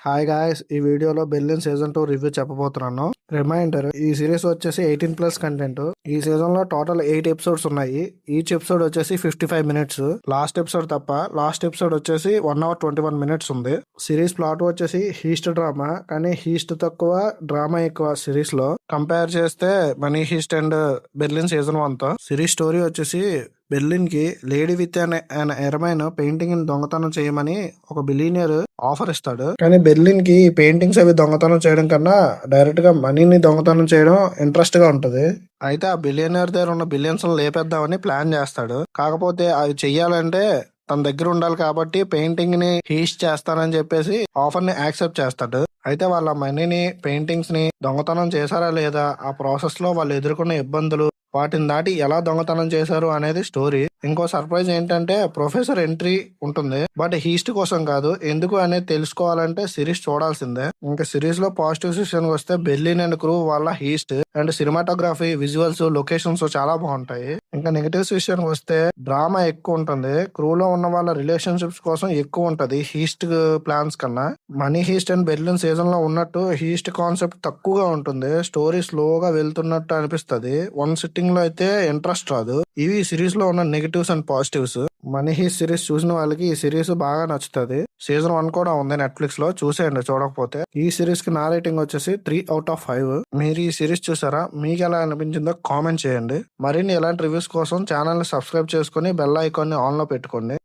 Hi guys, ఈ వీడియోలో Berlin season 2 review చెప్పబోతున్నాను. రిమైండర్, ఈ సిరీస్ వచ్చేసి 18+ కంటెంట్. ఈ సీజన్ లో టోటల్ 8 ఎపిసోడ్స్ ఉన్నాయి. ఈచ్ ఎపిసోడ్ వచ్చేసి 55 మినిట్స్. లాస్ట్ ఎపిసోడ్ తప్ప లాస్ట్ ఎపిసోడ్ వచ్చేసి 1 hour 21 మినిట్స్ ఉంది. సిరీస్ ప్లాట్ వచ్చేసి హీస్ట్ డ్రామా, కానీ హీస్ట్ తక్కువ డ్రామా ఎక్కువ సిరీస్ లో కంపేర్ చేస్తే money heist and Berlin season 1 తో. సిరీస్ స్టోరీ వచ్చేసి బెర్లిన్ కి లేడీ విత్ అన్ ఎరమైన్ పెయింటింగ్ దొంగతనం చేయమని ఒక బిలీనియర్ ఆఫర్ ఇస్తాడు. కానీ బెర్లిన్ కి పెయింటింగ్స్ అవి దొంగతనం చేయడం కన్నా డైరెక్ట్ గా మనీని దొంగతనం చేయడం ఇంట్రెస్ట్ గా ఉంటది. అయితే ఆ బిలియనర్ దగ్గర ఉన్న బిలియన్స్ లేపేద్దామని ప్లాన్ చేస్తాడు. కాకపోతే అవి చెయ్యాలంటే తన దగ్గర ఉండాలి కాబట్టి పెయింటింగ్ ని హీస్ట్ చేస్తానని చెప్పేసి ఆఫర్ ని యాక్సెప్ట్ చేస్తాడు. అయితే వాళ్ళ మనీని పెయింటింగ్స్ ని దొంగతనం చేశారా లేదా, ఆ ప్రాసెస్ లో వాళ్ళు ఎదుర్కొన్న ఇబ్బందులు, వాటిని దాటి ఎలా దొంగతనం చేశారు అనేది స్టోరీ. ఇంకో సర్ప్రైజ్ ఏంటంటే ప్రొఫెసర్ ఎంట్రీ ఉంటుంది, బట్ హీస్ట్ కోసం కాదు. ఎందుకు అనేది తెలుసుకోవాలంటే సిరీస్ చూడాల్సిందే. ఇంకా సిరీస్ లో పాజిటివ్ విషయం వస్తే బెర్లిన్ అండ్ క్రూ వాళ్ళ heist and cinematography, visuals, locations చాలా బాగుంటాయి. ఇంకా నెగటివ్స్ విషయానికి వస్తే డ్రామా ఎక్కువ ఉంటుంది. క్రూ లో ఉన్న వాళ్ళ రిలేషన్షిప్స్ కోసం ఎక్కువ ఉంటది హీస్ట్ ప్లాన్స్ కన్నా. Money heist and Berlin season లో ఉన్నట్టు హీస్ట్ కాన్సెప్ట్ తక్కువగా ఉంటుంది. స్టోరీ స్లోగా వెళ్తున్నట్టు అనిపిస్తది. వన్ సిట్టింగ్ లో అయితే ఇంట్రెస్ట్ రాదు. ఇవి సిరీస్ లో ఉన్న negatives and positives. Money heist series చూసిన వాళ్ళకి ఈ సిరీస్ బాగా నచ్చుతుంది. సీజన్ 1 కూడా ఉంది నెట్ఫ్లిక్స్ లో, చూసేయండి చూడకపోతే. ఈ సిరీస్ కి నా రేటింగ్ వచ్చేసి 3/5. మీరు ఈ సిరీస్ చూసారా? మీకు ఎలా అనిపించిందో కామెంట్ చేయండి. మరిన్ని ఎలాంటి రివ్యూస్ కోసం ఛానల్ ని సబ్స్క్రైబ్ చేసుకుని బెల్ ఐకాన్ ని ఆన్ లో పెట్టుకోండి.